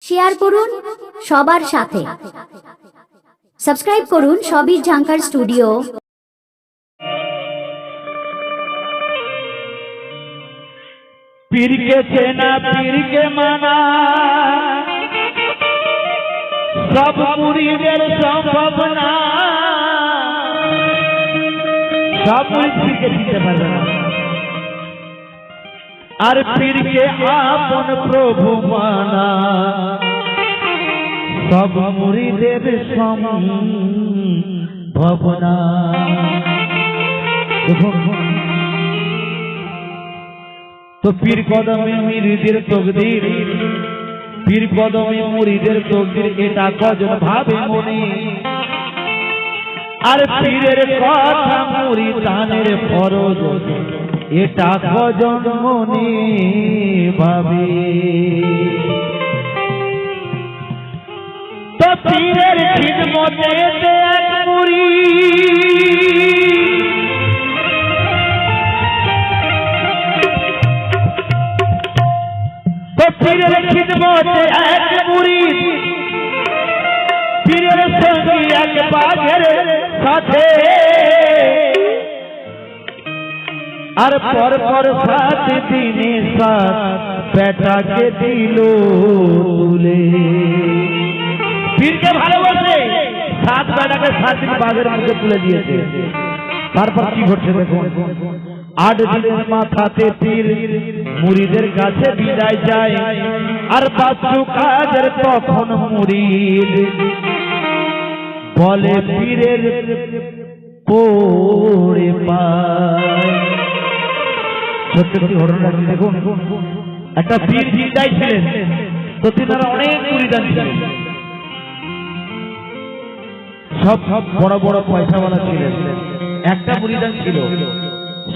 Share করুন সবার সাথে। সাবস্ক্রাইব করুন সবির ঝাঙ্কার স্টুডিও। पीर के सेना पीर के माना सब मुरीदेर संभावना सब मुरीद पीर के जीते पारबे ना और पीर के आपन प्रभु माना सब मुरीदेर संभावना। तो पीर कदमे मुरीदेर तकदीर पीर कदमे मुरीदेर तकदीर एटा कजन भावे मने आर पीरेर कथा मुरीदानेर फरज एटा कजन मने भावे। तो पीरेर खिदमते एक मुरीद पीरेर खिदमते एक मुरीद पीरेर संगी एक बाघेर साथे और पर सात दिने साथ बेटा के दिलो तुले पीर के भालोबासे सात बेटा के सात दिन बाघेर मुखे तुले दिएছে। তারপর কি ঘটছে দেখুন। 8 দিনের মাথাতে পীর মুরিদের কাছে বিদায় যায় আর বাচ্চু কাদের তখন মুরিদ বলে পীরের পড়ে পায়। ছোট্ট একটি ঘটনা দেখুন। একটা পীর বিদায় ছিলেন তো তিনারা অনেক মুরিদান ছিলেন সব বড় বড় পয়সাওয়ালা ছিলেন। একটা মুরিদান ছিল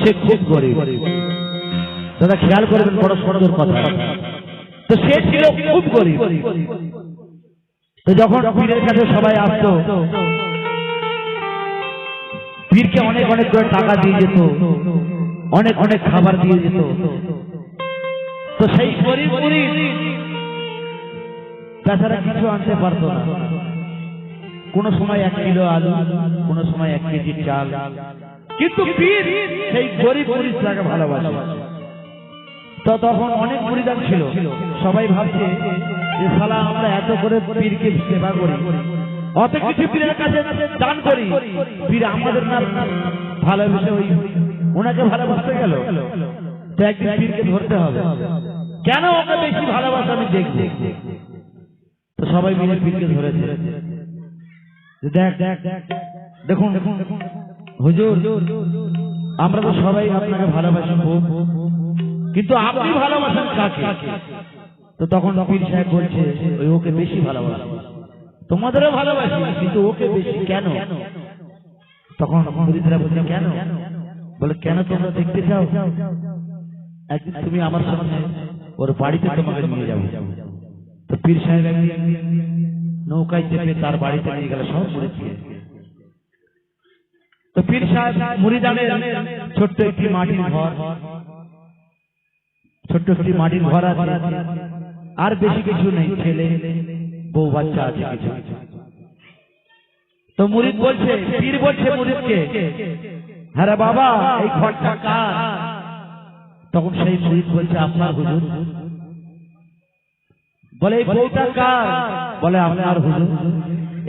সে খুব গরিব। দাদা খেয়াল করবেন বড় সুন্দর কথা। তো সে ছিল খুব গরিব। তো যখন পীরের কাছে সবাই আসতো পীরকে অনেক অনেক করে টাকা দিয়ে যেত, অনেক অনেক খাবার দিয়ে যেত। তো সেই গরিব মুরিদ তাছাড়া কিছু আনতে পারতো না। কোন সময় 1 কিলো আলু, কোন সময় 1 কেজি চাল। কিন্তু পীর সেই গরিব মুরিদটাকে ভালোবাসে। তো তখন অনেক মুরিদান ছিল, সবাই ভাবছে যে শালা আমরা এত করে পীরকে সেবা করি, অত কিছু পীরের কাছে দান করি, পীর আমাদের না ভালোবেসে ওই ওনাকে ভালোবাসতে গেল। তো একদিন পীরকে ধরতে হবে, কেন ওকে বেশি ভালোবাসা আমি দেখব। তো সবাই মিলে পীরকে ধরেছে। দেখুন হুজুর আমরা তো সবাই আপনাকে ভালোবাসি কিন্তু আপনি ভালোবাসেন কাকে? তো তখন পীর সাহেব বলছে ওকে বেশি ভালোবাসি, তোমাদেরও ভালোবাসি কিন্তু ওকে বেশি। কেন? তখন মুরিদরা বলছে কেন? বলে কেন তোমরা দেখতে চাও? একদিন তুমি আমার সামনে ওর বাড়িতে তোমাকে নিয়ে যাবো। তো পীর সাহেব নৌকায় চেপে তার বাড়িতে নিয়ে গেল সব মুরিদকে। তো পীর সাহেব মুরিদানের ছোট্ট একটি মাটির ঘর, ছোট্ট একটি মাটির ঘর আছে, আর বেশি কিছু নেই, ছেলে বউ বাচ্চা আছে কিছু। তো মুরিদ বলছে, পীর বলছে মুরিদকে, হ্যাঁ রে বাবা এই ঘরটা কার? তখন সেই মুরিদ বলছে আপনার হুজুর। বলে এই বউটা কার? বলে আপনার হুজুর।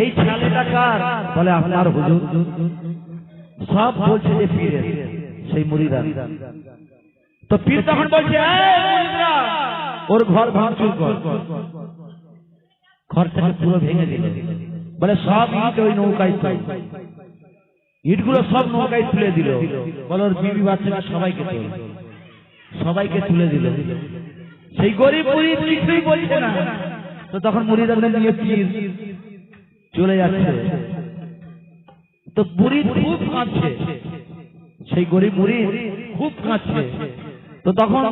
এই ছেলেটা কার? বলে আপনার হুজুর। সব বলছে যে পীরের, সেই মুরিদা। তো পীর তখন বলছে ওর ঘর ভাঙচুর কর। ঘরটাকে পুরো ভেঙে দিল। বলে সব ইট ওই নৌকায় তুল, ইটগুলো সব নৌকায় তুলে দিল। বলে ওর বিবি বাচ্চারা সবাইকে তুল, সবাইকে তুলে দিল। সেই গরিব মুরিদ কিছুই বলছে না। তো তখন মুরিদানদের নিয়ে পীর চলে যাচ্ছে। তো মুরিদ খুব কাঁদছে, সেই গরিব মুরিদ খুব কাঁদছে। তো তখন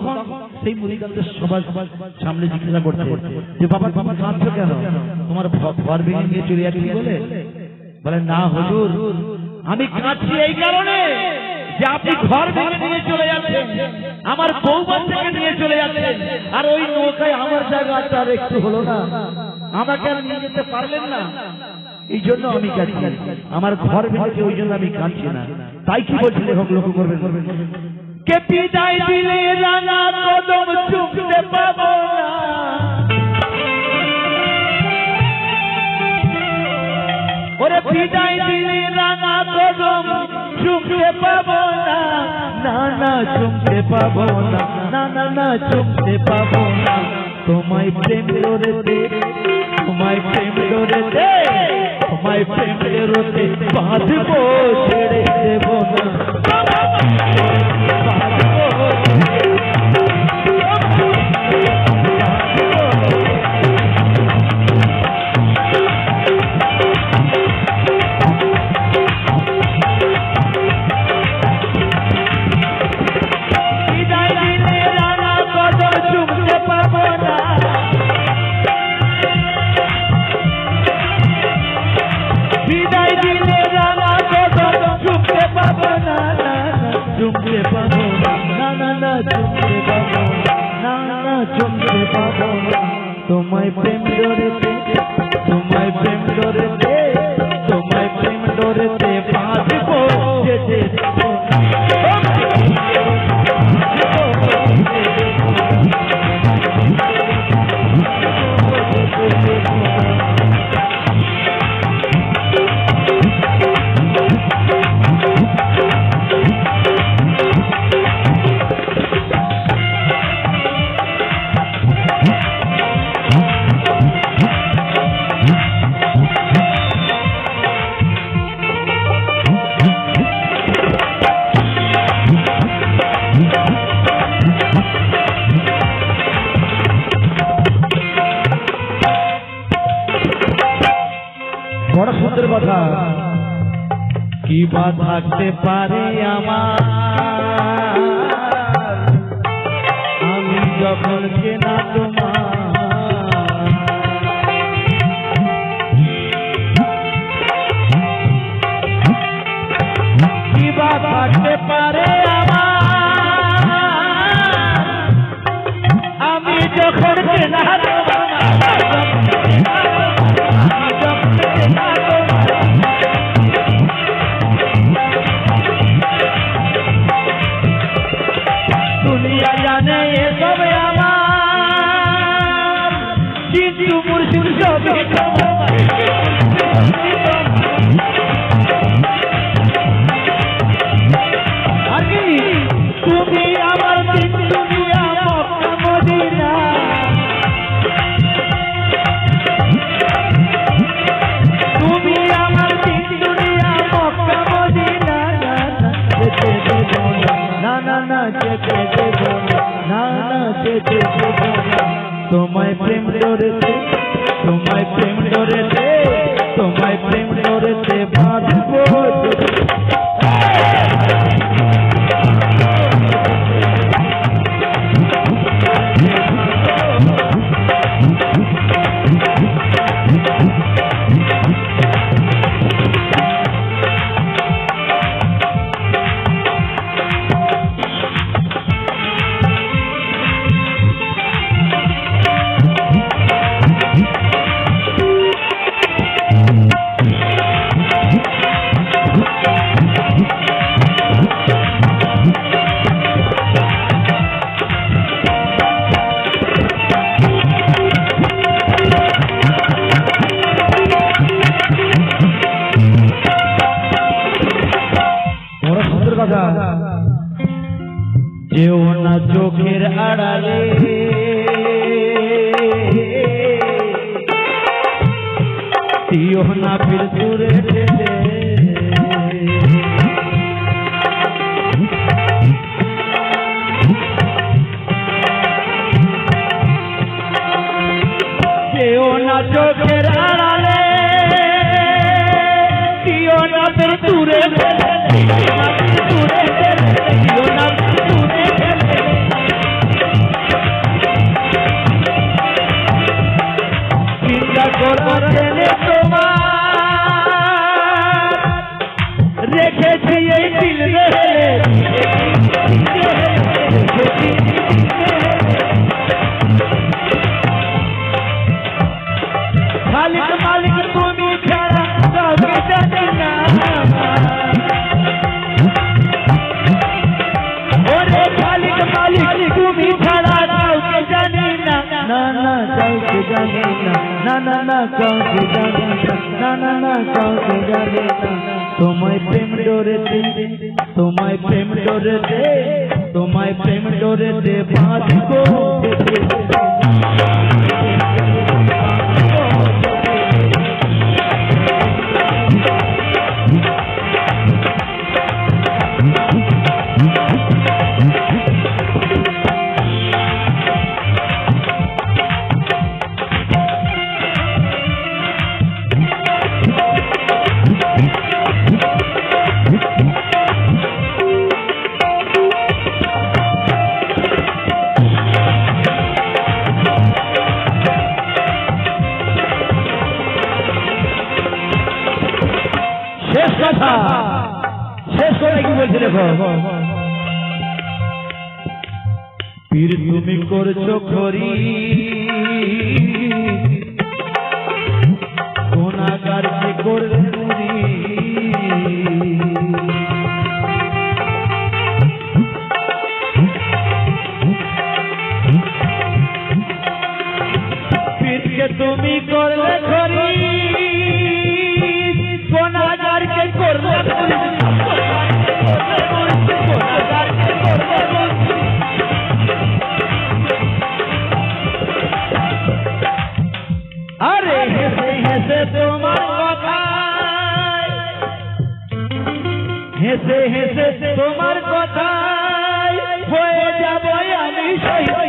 সেই মুরিদানদের সবার সামনে জিজ্ঞাসা করছে যে বাবা তুমি কাঁদছো কেন? তোমার ঘর ভেঙে নিয়ে চলে যাচ্ছি বলে? বলে না হুজুর আমি কাঁদছি এই কারণে যে আপনি ঘর ভেঙে নিয়ে চলে যাচ্ছেন, আমার বউ বাচ্চাকে নিয়ে চলে যাচ্ছেন, আর ওই নৌকায় আমার জায়গাটা আর একটু হলো না, আমাকে আর নিয়ে যেতে পারলেন না, এই জন্য আমি কাঁদছি। আমার ঘর ভেঙেছে, ওই জন্য আমি কাঁদছি না। তাই কি বলছি লেখক, লক্ষ্য করবেন। কে বিদায় দিলে রাঙা কদম চুমতে পাবো না, ওরে বিদায় দিলে রাঙা কদম চুমতে পাবো না, না না চুমতে পাবো না, না না না চুমতে পাবো না। তোমায় প্রেম ডোরেতে, তোমায় প্রেম ডোরেতে, তোমায় প্রেম ডোরেতে বাঁধবো, ছেড়ে দেবো না। চুমতে পাবো না, না না চুমতে পাবো না, না না চুমতে পাবো না। তোমায় প্রেম ডোরেতে, তোমায় প্রেম ডোরেতে, তোমায় প্রেম ডোরেতে বাঁধবো, যেতে দেবো না। বড় সুন্দর কথা। কি বা থাকতে পারে আমার, আমি যখন চেনা তোমার, কি বা থাকতে পারে আমার, আমি যখন চেনা দুনিয়া জানে এসব আমার, কিন্তু মুর্শিদ সবই তোমার। আরে তুমি আমার দিন দুনিয়া মক্কা মদিনা, তুমি আমার দিন দুনিয়া মক্কা মদিনা, যেতে দেবো না, না না যেতে দেবো না, না না যেতে দেবো না। তোমায় প্রেম ডোরেতে, তোমায় প্রেম ডোরেতে, তোমায় প্রেম ডোরেতে বাঁধবো। যেও না চোখের আড়ালে, দিও না ফির দূরে ঠেলে, যেও না চোখের আড়ালে, দিও না ফির দূরে ঠেলে, দূরে ঠেলে, দিও না দূরে ঠেলে। চিন্তা করার জেনে তোমার রেখেছি এই দিল রে, খালিক মালিক তুমি ছাড়া কাউকে জানি না ওরে খালিক মালিক তুমি ছাড়া কাউকে জানি না না না কাউকে জানি না না না না কাউকে জানি না না না না কাউকে জানি না তোমায় প্রেম ডোরেতে তোমায় প্রেম ডোরেতে তোমায় প্রেম ডোরেতে বাঁধবো শেষ কথা শেষ কথা কি বলছে দেখো পীর তুমি করছো খরি গুনাহগারকে করবে মুরি পীরকে তুমি করলে খরি গুনাহগারকে করবে আরে হেসে হেসে তোমার কথায় হেসে হেসে তোমার কথায় হয়ে যাবো আমি শহীদ